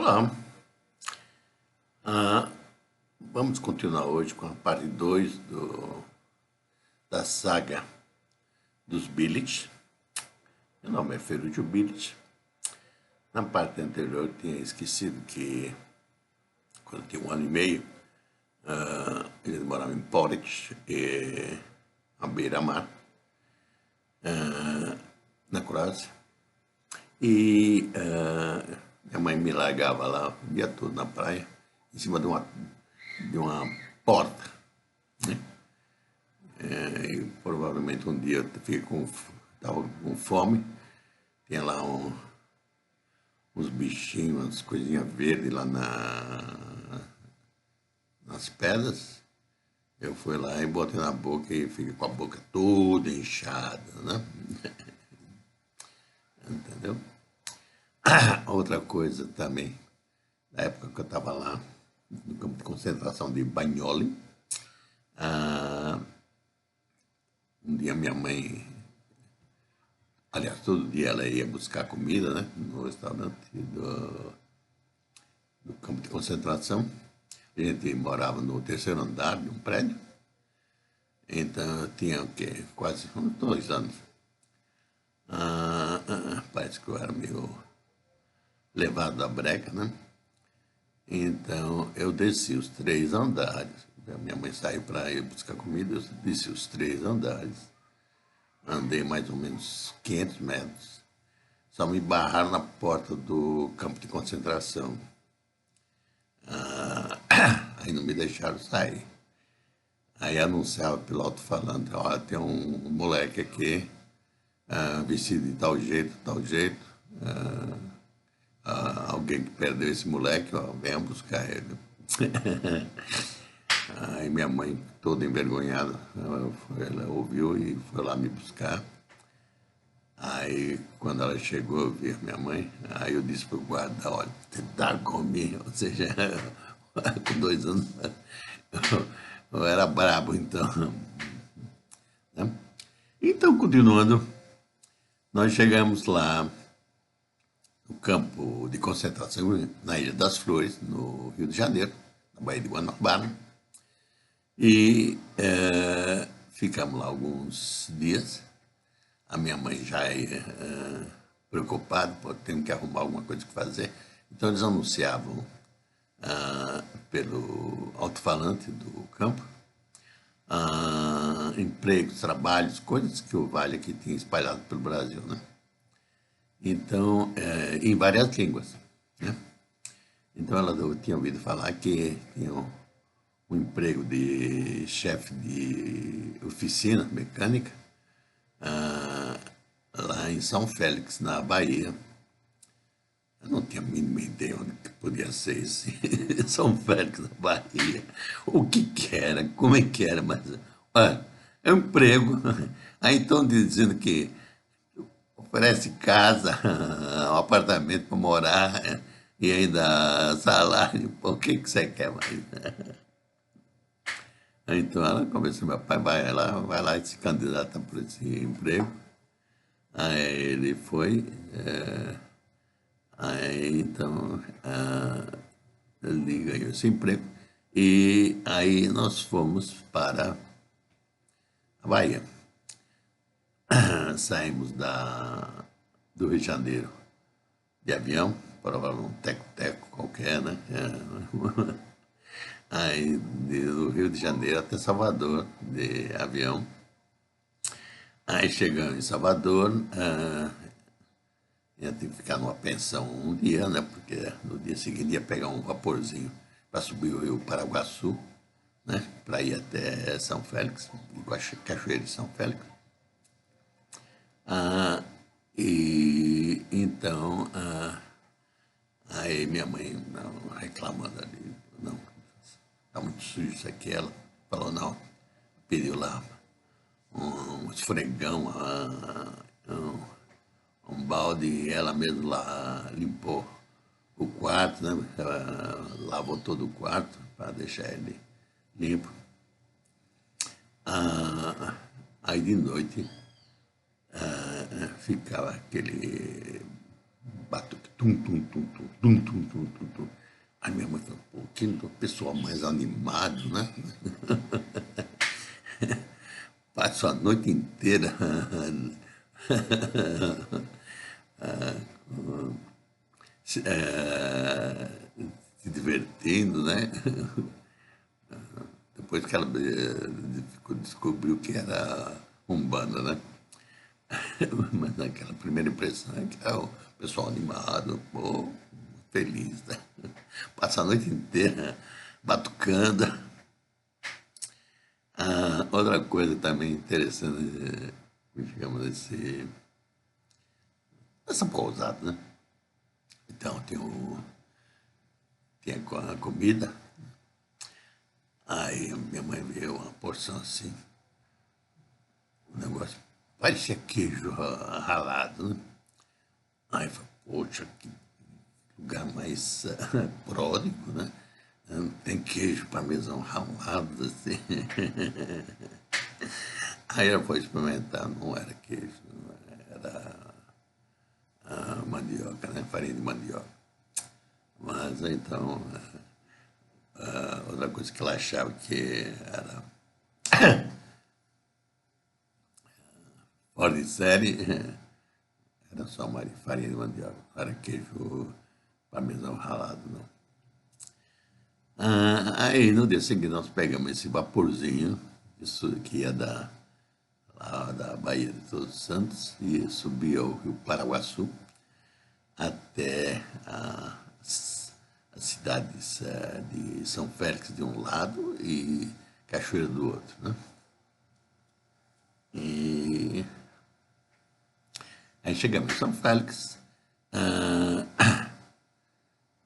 Olá, ah, vamos continuar hoje com a parte 2 da saga dos Billich. Meu nome é Ferruccio Billich. Na parte anterior eu tinha esquecido que quando eu tinha 1 ano e meio, eles moravam em Poreč, à beira-mar, na Croácia. E minha mãe me largava lá o dia todo na praia, em cima de uma porta, né? E provavelmente um dia eu estava com fome, tinha lá uns bichinhos, umas coisinhas verdes lá nas pedras. Eu fui lá e botei na boca e fiquei com a boca toda inchada, né? Entendeu? Outra coisa também, na época que eu estava lá, no campo de concentração de Bagnoli, um dia minha mãe, aliás, todo dia ela ia buscar comida, né, no restaurante do campo de concentração. A gente morava no terceiro andar de um prédio, então eu tinha o quê? Quase uns 2 anos. Parece que eu era meio levado da breca, né? Então eu desci os 3 andares. Minha mãe saiu para ir buscar comida, eu desci os 3 andares. Andei mais ou menos 500 metros. Só me barraram na porta do campo de concentração. Aí não me deixaram sair. Aí anunciava pelo alto-falante: olha, tem um moleque aqui, vestido de tal jeito. Alguém que perdeu esse moleque, ó, venha buscar ele. Aí minha mãe, toda envergonhada, ela ouviu e foi lá me buscar. Aí, quando ela chegou, eu vi a minha mãe, aí eu disse pro guarda: olha, tentar comigo, ou seja, com 2 anos, eu era brabo, então. Né? Então, continuando, nós chegamos lá no campo de concentração, na Ilha das Flores, no Rio de Janeiro, na Baía de Guanabara, e ficamos lá alguns dias. A minha mãe já ia preocupada, tendo que arrumar alguma coisa que fazer. Então eles anunciavam pelo alto-falante do campo empregos, trabalhos, coisas que o Vale aqui tinha espalhado pelo Brasil, né? Então, em várias línguas, né? Então ela tinha ouvido falar que tinha um emprego de chefe de oficina mecânica lá em São Félix, na Bahia. Eu não tinha a mínima ideia onde que podia ser esse São Félix, na Bahia. O que era, como é que era, mas olha, é um emprego. Aí estão dizendo que oferece casa, um apartamento para morar e ainda salário. Pô, o que você quer mais? Então ela conversou: meu pai vai lá e se candidata por esse emprego. Aí ele foi, aí então ele ganhou esse emprego. E aí nós fomos para a Bahia. Saímos do Rio de Janeiro de avião, provavelmente um teco-teco qualquer, né? Aí do Rio de Janeiro até Salvador de avião. Aí chegamos em Salvador, ia ter que ficar numa pensão um dia, né? Porque no dia seguinte ia pegar um vaporzinho para subir o Rio Paraguaçu, né? Para ir até São Félix, Cachoeira de São Félix. E então, aí minha mãe reclamando ali: não, está muito sujo isso aqui. Ela falou: não, pediu lá um esfregão, um balde, e ela mesma lá limpou o quarto, né? Ela lavou todo o quarto para deixar ele limpo. Aí de noite ficava aquele batuque, tum, tum, tum, tum, tum, tum, tum, tum, tum. Aí minha mãe falou, pô, que pessoal mais animado, né? Passo a noite inteira se divertindo, né? Depois que ela descobriu que era Umbanda, né? Mas naquela primeira impressão é que é o pessoal animado, pô, feliz, né? Passa a noite inteira batucando. Outra coisa também interessante, digamos, essa pousada, né? Então tem a comida, aí minha mãe veio uma porção assim, um negócio, parecia queijo ralado, né? Aí eu falei, poxa, que lugar mais pródigo, né? Tem queijo parmesão ralado, assim. Aí ela foi experimentar, não era queijo, era mandioca, né? Farinha de mandioca. Mas então, outra coisa que ela achava que era fora de série, era só farinha de mandioca, não era queijo parmesão ralado, não. Aí no dia seguinte nós pegamos esse vaporzinho, isso que ia lá da Bahia de Todos os Santos, e subia o Rio Paraguaçu até as cidades de São Félix de um lado e Cachoeira do outro, né? E aí chegamos em São Félix,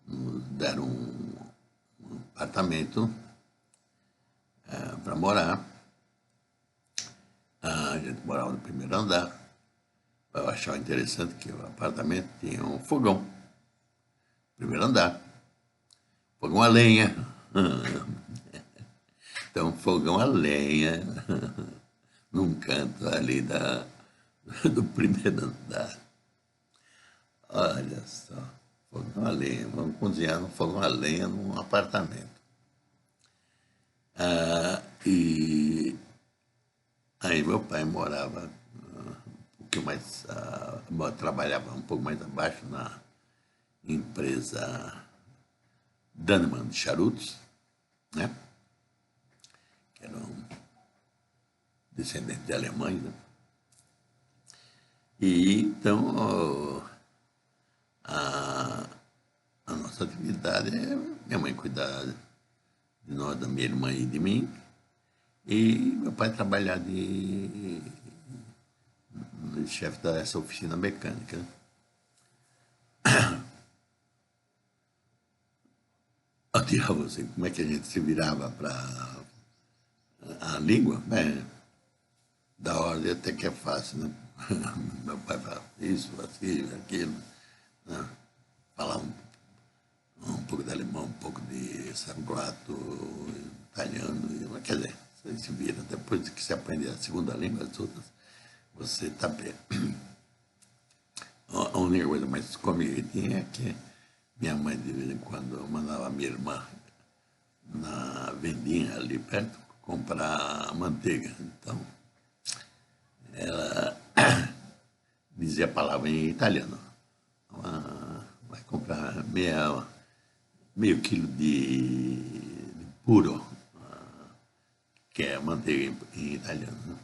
nos deram um apartamento para morar. A gente morava no primeiro andar. Eu achava interessante que o apartamento tinha um fogão, primeiro andar, fogão a lenha. Então, fogão a lenha, num canto ali do primeiro andar. Olha só, fogão a lenha, vamos cozinhar no fogão a lenha num apartamento. E aí meu pai morava um pouquinho mais, trabalhava um pouco mais abaixo na empresa Dannemann de charutos, né? Que eram descendentes de alemães, né? E então a nossa atividade é minha mãe cuidar de nós, da minha irmã e de mim, e meu pai trabalhar de chefe dessa oficina mecânica. Eu digo a você, como é que a gente se virava para a língua? Da ordem até que é fácil, né? Meu pai falava isso, aquilo, né? Falava um pouco de alemão, um pouco de sarglato, italiano, quer dizer, você se vira. Depois que você aprende a segunda língua, as outras, você está bem. A única coisa mais cômica que tinha é que minha mãe, de vez em quando, mandava a minha irmã na vendinha ali perto comprar manteiga. Então, ela dizia a palavra em italiano. Vai comprar meio quilo de puro, que é manteiga em italiano, né?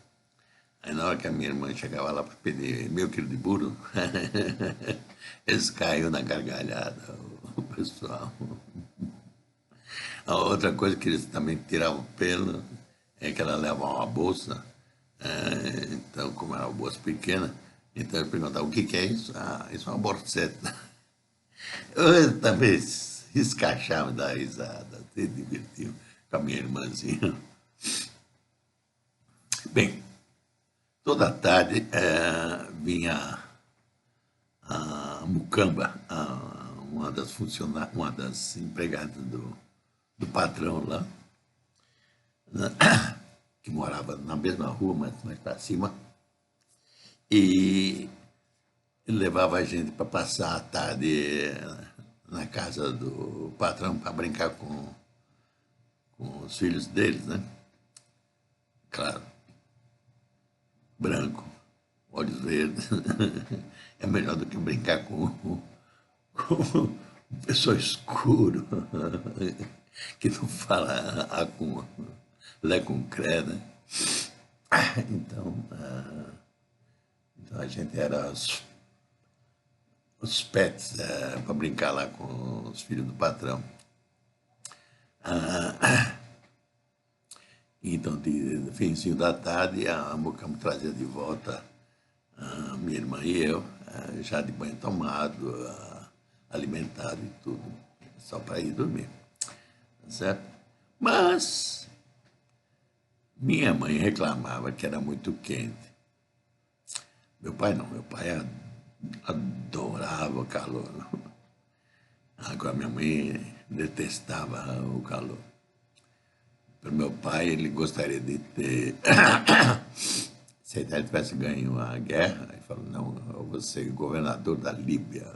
Aí na hora que a minha irmã chegava lá para pedir meio quilo de burro, eles caíram na gargalhada, o pessoal. A outra coisa que eles também tiravam pelo é que ela levava uma bolsa, então como era uma bolsa pequena, então eu perguntava, o que é isso? Ah, isso é uma borceta. Eu também escachava da risada, se divertiam com a minha irmãzinha. Bem, toda tarde vinha a Mucamba, uma das empregadas do patrão lá, né? Que morava na mesma rua, mas mais para cima. E ele levava a gente para passar a tarde na casa do patrão para brincar com os filhos deles, né? Claro, branco, olhos verdes. É melhor do que brincar com um pessoal escuro, que não fala A com Lé com Cré, né? Então, então a gente era os pets para brincar lá com os filhos do patrão. Então, de finzinho da tarde, a Mucam trazia de volta a minha irmã e eu, já de banho tomado, alimentado e tudo, só para ir dormir, tá certo? Mas minha mãe reclamava que era muito quente. Meu pai não, meu pai adorava o calor. Agora minha mãe detestava o calor. Para meu pai, ele gostaria de ter. Se ele tivesse ganho a guerra, ele falou: não, eu vou ser governador da Líbia.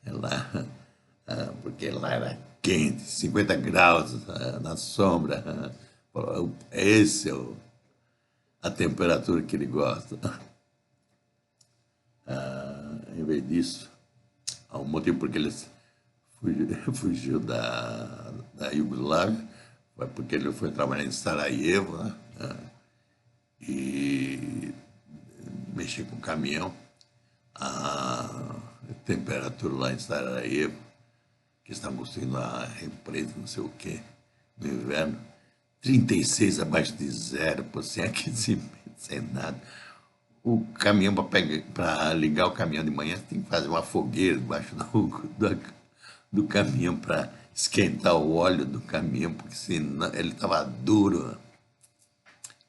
Lá, porque lá era quente, 50 graus na sombra. Falou, esse é a temperatura que ele gosta. Em vez disso, há um motivo porque ele fugiu da Iugoslávia, foi porque ele foi trabalhar em Sarajevo, né? E mexer com caminhão. A temperatura lá em Sarajevo, que estavam construindo a represa, não sei o quê, no inverno, 36 abaixo de zero, sem aquecimento, sem nada. O caminhão, para ligar o caminhão de manhã, você tem que fazer uma fogueira debaixo do caminhão para esquentar o óleo do caminhão, porque senão ele estava duro.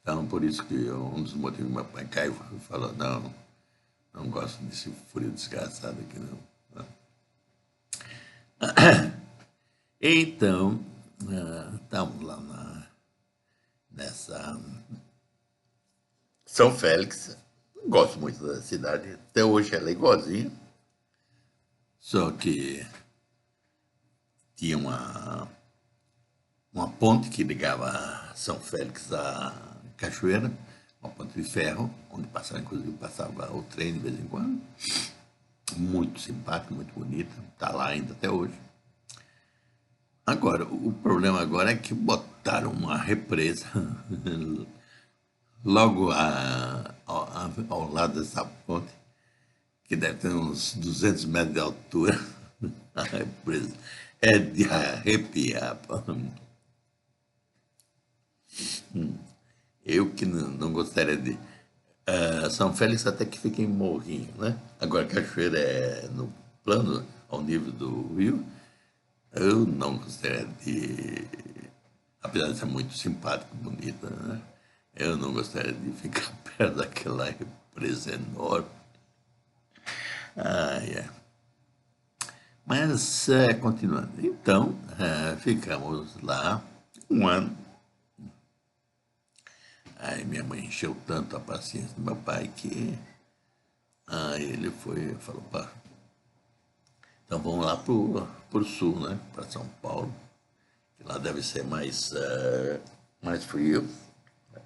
Então, por isso que um dos motivos que meu pai caiu e falou: não gosto desse frio desgraçado aqui, não. Então, estamos lá nessa São Félix. Gosto muito da cidade, até hoje ela é igualzinha, só que tinha uma ponte que ligava São Félix à Cachoeira, uma ponte de ferro, onde inclusive passava o trem de vez em quando. Muito simpática, muito bonita, está lá ainda até hoje. Agora, o problema agora é que botaram uma represa logo ao lado dessa ponte, que deve ter uns 200 metros de altura. A represa é de arrepiar. Eu que não gostaria de. São Félix até que fica em morrinho, né? Agora, Cachoeira é no plano, ao nível do rio. Eu não gostaria de. Apesar de ser muito simpática, bonita, né? Eu não gostaria de ficar perto daquela represa enorme. Mas, continuando. Então, ficamos lá um ano. Aí minha mãe encheu tanto a paciência do meu pai que ele falou: pá, então vamos lá pro sul, né? Para São Paulo, que lá deve ser mais frio,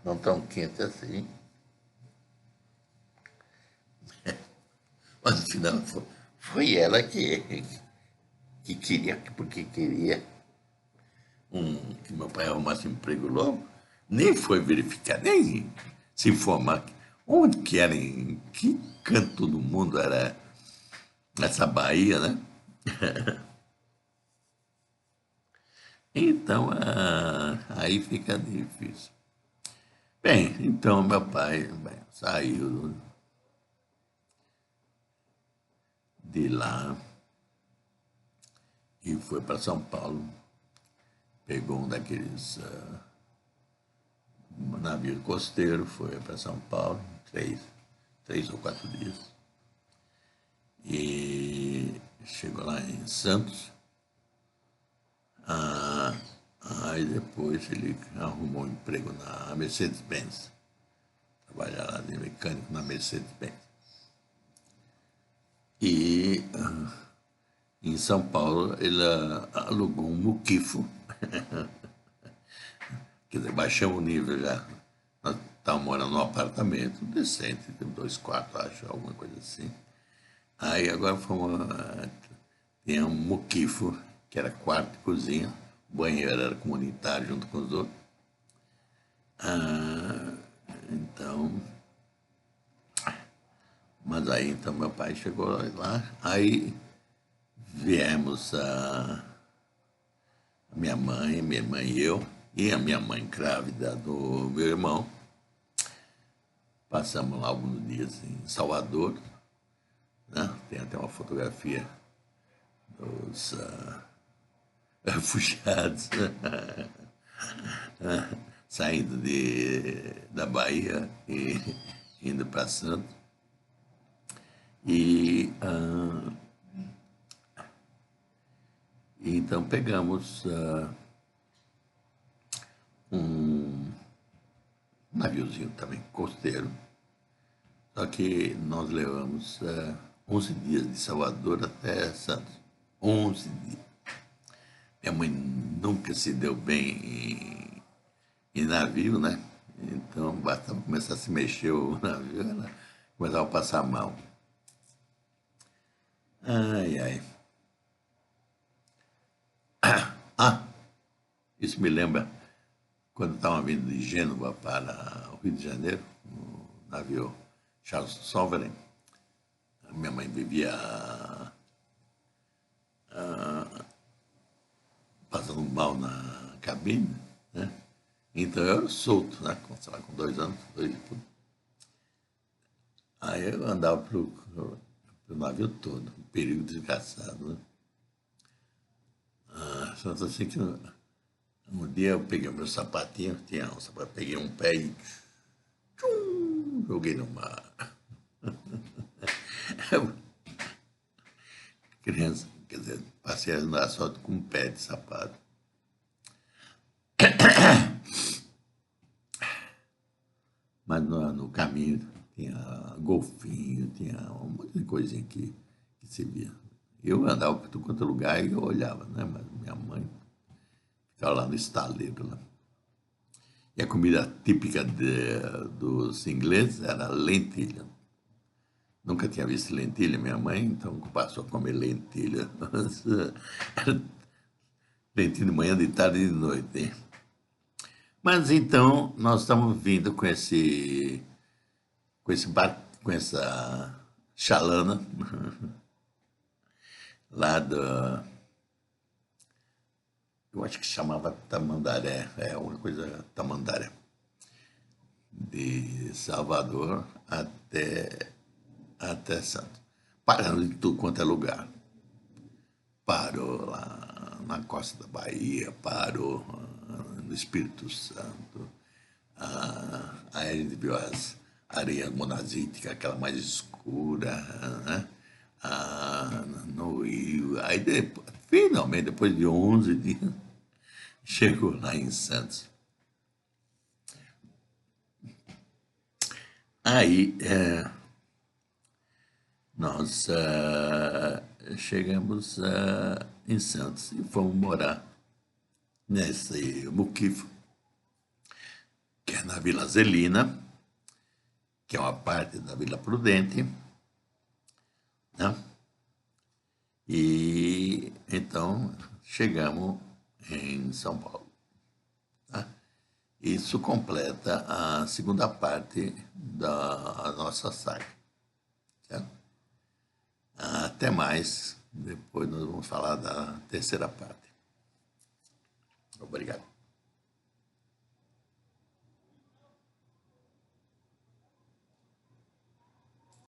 não tão quente assim. Mas no final foi ela que queria, porque queria que meu pai arrumasse emprego logo, nem foi verificar, nem se informar onde que era, em que canto do mundo era essa Bahia, né? Então, aí fica difícil. Bem, então meu pai saiu de lá e foi para São Paulo. Pegou um daqueles navios costeiros, foi para São Paulo, 3 ou 4 dias. E chegou lá em Santos. Aí depois ele arrumou um emprego na Mercedes-Benz. Trabalhar lá de mecânico na Mercedes-Benz. E em São Paulo ele alugou um muquifo, quer dizer, baixamos o nível já. Nós estávamos morando num apartamento decente, de 2 quartos, acho, alguma coisa assim. Aí agora fomos, tinha um muquifo, que era quarto e cozinha, o banheiro era comunitário junto com os outros. Então, mas aí então meu pai chegou lá, aí viemos a minha mãe e eu, e a minha mãe grávida do meu irmão. Passamos lá alguns dias em Salvador, né? Tem até uma fotografia dos refugiados saindo da Bahia e indo para Santos. E então pegamos um naviozinho também costeiro, só que nós levamos 11 dias de Salvador até Santos. 11 dias. Minha mãe nunca se deu bem em navio, né? Então, bastava começar a se mexer o navio, ela começava a passar mal. Ai, ai. Ah, isso me lembra quando estava vindo de Gênova para o Rio de Janeiro, no navio Charles Sovereign. Minha mãe vivia passando mal na cabine, né? Então eu era solto, né? Sei lá, com 2 anos, dois e tudo. Aí eu andava pro navio todo, um perigo desgraçado, né? Só assim que um dia eu peguei o meu sapatinho, tinha um sapato, peguei um pé e tchum, joguei no mar. Criança, quer dizer, passei a andar só com um pé de sapato. Mas no caminho tinha golfinho, tinha um monte de coisinha que se via. Eu andava por tudo quanto é lugar e eu olhava, né? Mas minha mãe ficava lá no estaleiro. Lá. E a comida típica dos ingleses era lentilha. Nunca tinha visto lentilha, minha mãe, então passou a comer lentilha. Lentilha de manhã, de tarde e de noite. Hein? Mas então nós estamos vindo com esse barco, com essa chalana lá eu acho que chamava Tamandaré, uma coisa Tamandaré, de Salvador até Santos, parando em tudo quanto é lugar. Parou lá na costa da Bahia, parou no Espírito Santo, aí a gente viu as areias monazíticas, aquela mais escura, né? No Rio. Aí, finalmente, depois de 11 dias, chegou lá em Santos. Aí nós chegamos em Santos e fomos morar nesse muquifo, que é na Vila Zelina, que é uma parte da Vila Prudente, né? E então chegamos em São Paulo. Tá? Isso completa a segunda parte da nossa saga. Certo? Até mais. Depois nós vamos falar da terceira parte. Obrigado.